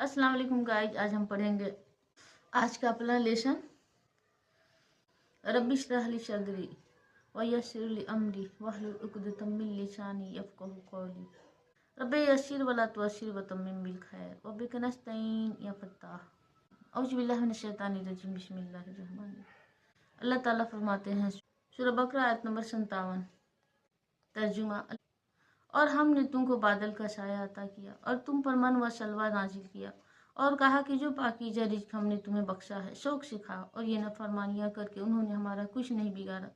अस्सलाम वालेकुम गाइज। आज हम पढ़ेंगे आज का अपना लेसन। रब्बी इश्रह ली सदरी व यस्सिर ली अमरी वहलुल उक़दतम मिन लिसानी यफ़क़हू क़ौली। रब्बी यस्सिर वला तुअस्सिर व तम्मिम बिल खैर व बिका नस्तईन या फत्ताह। औज़ु बिल्लाहि मिनश शैतानिर रजीम। बिस्मिल्लाहिर रहमानिर रहीम। अल्लाह ताला फरमाते हैं, सूरह बकरा आयत नंबर 57। तर्जुमा। और हमने तुमको बादल का साया अता किया और तुम पर मन व सलवा नाजिल किया और कहा कि जो पाकीज़ा रिज़्क़ हमने तुम्हें बख्शा है शौक से खाओ। और ये नाफरमानियाँ करके उन्होंने हमारा कुछ नहीं बिगाड़ा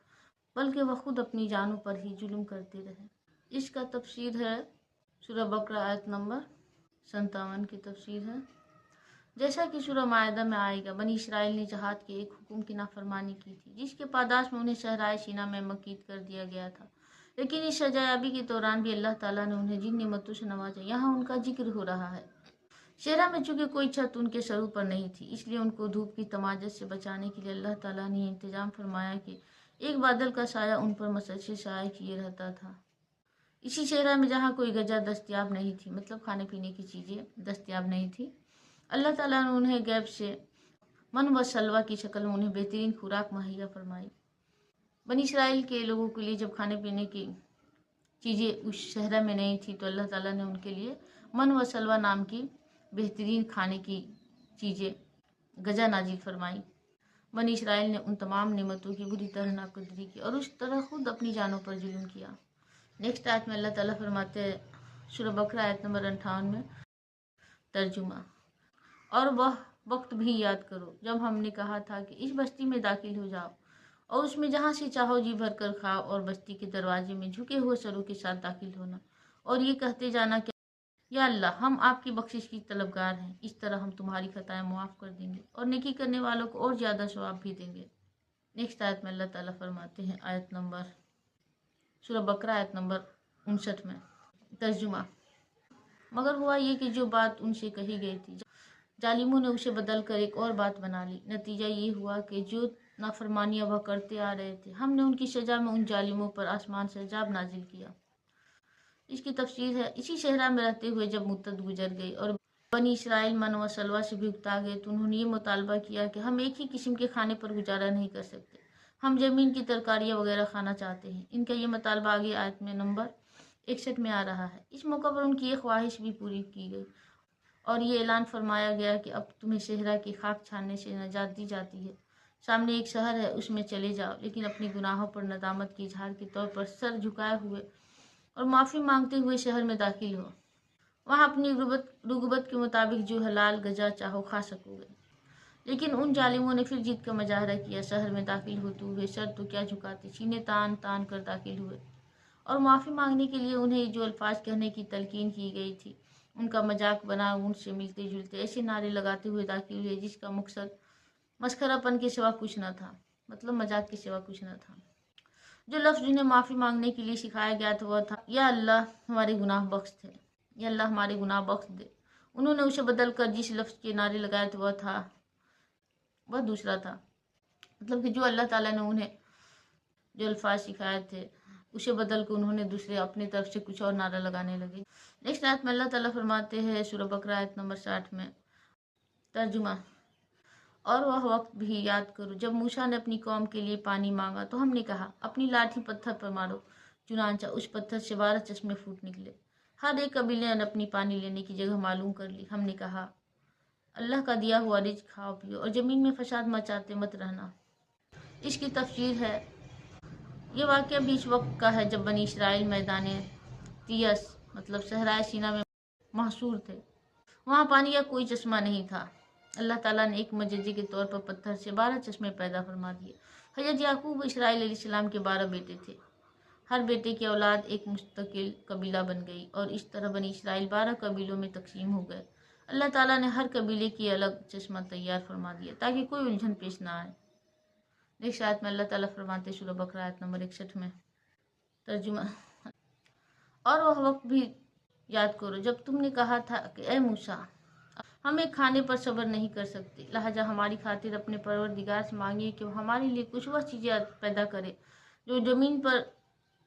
बल्कि वह खुद अपनी जानों पर ही जुल्म करते रहे। इसका तफसीर है सूरह बकरा आयत नंबर 57 की तफसीर है। जैसा कि सूरह मायदा में आएगा, बनी इसराइल ने जहाद के एक हुक्म की नाफरमानी की थी जिसके पादाश में उन्हें सहराए सीना में मकीद कर दिया गया था। लेकिन इस सजायाबी के दौरान भी अल्लाह ताला ने उन्हें जिन नेमतों से नवाजा, यहाँ उनका जिक्र हो रहा है। शेरा में चूंकि कोई छत उनके सरों पर नहीं थी, इसलिए उनको धूप की तमाजत से बचाने के लिए अल्लाह ताला ने इंतजाम फरमाया कि एक बादल का साया उन पर मसलसल साया किए रहता था। इसी शेरा में जहाँ कोई गजा दस्तियाब नहीं थी, मतलब खाने पीने की चीज़ें दस्तियाब नहीं थी, अल्लाह ताला ने उन्हें गैब से मन व सलवा की शक्ल में उन्हें बेहतरीन खुराक मुहैया फरमाई। बनी इसराइल के लोगों के लिए जब खाने पीने की चीज़ें उस शहरा में नहीं थी, तो अल्लाह ताला ने उनके लिए मन व सलवा नाम की बेहतरीन खाने की चीज़ें गजा नाजिल फरमाई। बनी इसराइल ने उन तमाम नेमतों की बुरी तरह नाकदरी की और उस तरह खुद अपनी जानों पर जुल्म किया। नेक्स्ट आयत में अल्लाह ताला फरमाते हैं, सूरह बकरा आयत नंबर 58 में। तर्जुमा। और वह वक्त भी याद करो जब हमने कहा था कि इस बस्ती में दाखिल हो जाओ और उसमें जहाँ से चाहो जी भर कर खाओ और बस्ती के दरवाजे में झुके हुए सरों के साथ दाखिल होना और ये कहते जाना कि या अल्लाह, हम आपकी बख्शिश की तलबगार हैं। इस तरह हम तुम्हारी खताएं मुआफ़ कर देंगे और नेकी करने वालों को और ज़्यादा सवाब भी देंगे। नेक्स्ट आयत में अल्लाह ताला फरमाते हैं, आयत नंबर सूरह बकरा आयत नंबर 59 में। तर्जुमा। मगर हुआ ये कि जो बात उनसे कही गई थी, जालिमों ने उसे बदल कर एक और बात बना ली। नतीजा ये हुआ कि जो नाफरमानियाँ वह करते आ रहे थे, हमने उनकी सज़ा में उन जालिमों पर आसमान से अजाब नाजिल किया। इसकी तफसीर है, इसी शहरा में रहते हुए जब मुद्दत गुजर गई और बनी इसराइल मन व सलवा से भी उकता गए, तो उन्होंने ये मुतालबा किया कि हम एक ही किस्म के खाने पर गुजारा नहीं कर सकते, हम ज़मीन की तरकारियाँ वगैरह खाना चाहते हैं। इनका ये मुतालबा आगे आयत में नंबर 61 में आ रहा है। इस मौका पर उनकी ये ख्वाहिश भी पूरी की गई और ये ऐलान फरमाया गया कि अब तुम्हें शहरा की खाक छानने से नजात दी जाती है। सामने एक शहर है, उसमें चले जाओ, लेकिन अपने गुनाहों पर नदामत की इजहार के तौर पर सर झुकाए हुए और माफ़ी मांगते हुए शहर में दाखिल हो। वहाँ अपनी रुगबत के मुताबिक जो हलाल गजा चाहो खा सकोगे। लेकिन उन जालिमों ने फिर जीत का मुजाहरा किया। शहर में दाखिल होते हुए सर तो क्या झुकाते, सीने तान तान कर दाखिल हुए और माफ़ी मांगने के लिए उन्हें जो अल्फाज कहने की तलकीन की गई थी, उनका मजाक बना उनसे मिलते जुलते ऐसे नारे लगाते हुए दाखिल हुए जिसका मकसद मस्खरापन के सिवा कुछ न था, मतलब मजाक के सिवा कुछ न था। जो लफ्ज़ जिन्हें माफ़ी मांगने के लिए सिखाया गया था वह था, या अल्लाह हमारे गुनाह बख्श दे, या अल्लाह हमारे गुनाह बख्श दे। उन्होंने उसे बदल कर जिस लफ्ज़ के नारे लगाए थे वह दूसरा था, मतलब कि जो अल्लाह ताला ने उन्हें जो अल्फाज सिखाए थे उसे बदल कर उन्होंने दूसरे अपनी तरफ से कुछ और नारा लगाने लगे। नेक्स्ट आयत में अल्लाह ताला फरमाते हैं, सूरह बकरा आयत नंबर 60 में। तर्जुमा। और वह वक्त भी याद करो जब मूसा ने अपनी कौम के लिए पानी मांगा तो हमने कहा अपनी लाठी पत्थर पर मारो, चुनांचा उस पत्थर से 12 चश्मे फूट निकले। हर एक कबीले ने अपनी पानी लेने की जगह मालूम कर ली। हमने कहा अल्लाह का दिया हुआ रिज़्क़ खाओ पियो और ज़मीन में फसाद मचाते मत रहना। इसकी तफसीर है, ये वाक़या भी इस वक्त का है जब बनी इसराइल मैदान तियस मतलब सहराए सीना में महसूर थे। वहाँ पानी का कोई चश्मा नहीं था। अल्लाह ताला ने एक मजजे के तौर पर पत्थर से 12 चश्मे पैदा फरमा दिए। हज़रत याकूब इस्राइल अलैहिस्सलाम के 12 बेटे थे। हर बेटे की औलाद एक मुस्तकिल कबीला बन गई और इस तरह बनी इसराइल 12 कबीलों में तकसीम हो गए। अल्लाह ताला ने हर कबीले की अलग चश्मा तैयार फरमा दिया ताकि कोई उलझन पेश ना आए। नेक्स्ट आयत में अल्लाह ताला फरमाते सूरह बकरा आयत नंबर 61 में। तर्जुमा। और वह वक्त भी याद करो जब तुमने कहा था कि ए मूसा, हम एक खाने पर सब्र नहीं कर सकते, लिहाजा हमारी खातिर अपने परवरदिगार से मांगिए कि वो हमारे लिए कुछ वह चीज़ें पैदा करे जो ज़मीन पर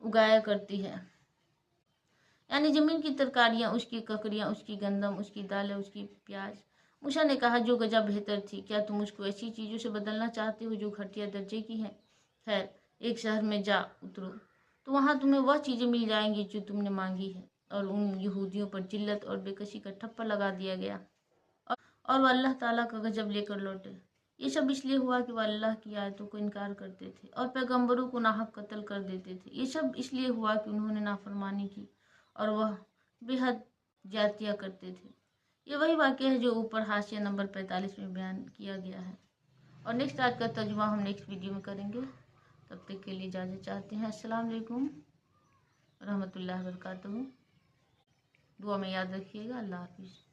उगाया करती है। यानी ज़मीन की तरकारियाँ, उसकी ककड़ियाँ, उसकी गंदम, उसकी दालें, उसकी प्याज। मूसा ने कहा, जो गजब बेहतर थी, क्या तुम उसको ऐसी चीज़ों से बदलना चाहते हो जो घटिया दर्जे की हैं? खैर, एक शहर में जा उतरो तो वहाँ तुम्हें वह चीज़ें मिल जाएंगी जो तुमने मांगी है। और उन यहूदियों पर जिल्लत और बेकसी का ठप्पा लगा दिया गया और वह अल्लाह ताला का गजब लेकर लौटे। ये सब इसलिए हुआ कि वह अल्लाह की आयतों को इनकार करते थे और पैगंबरों को नाहक कत्ल कर देते थे। ये सब इसलिए हुआ कि उन्होंने नाफरमानी की और वह बेहद ज्यादतियाँ करते थे। ये वही वाक़या है जो ऊपर हाशिया नंबर 45 में बयान किया गया है। और नेक्स्ट आज का तर्जुमा हम नेक्स्ट वीडियो में करेंगे। तब तक के लिए इजाज़त चाहते हैं। अस्सलाम वालेकुम रहमतुल्लाहि व बरकातहू। दुआ में याद रखिएगा। अल्लाह हाफिज़।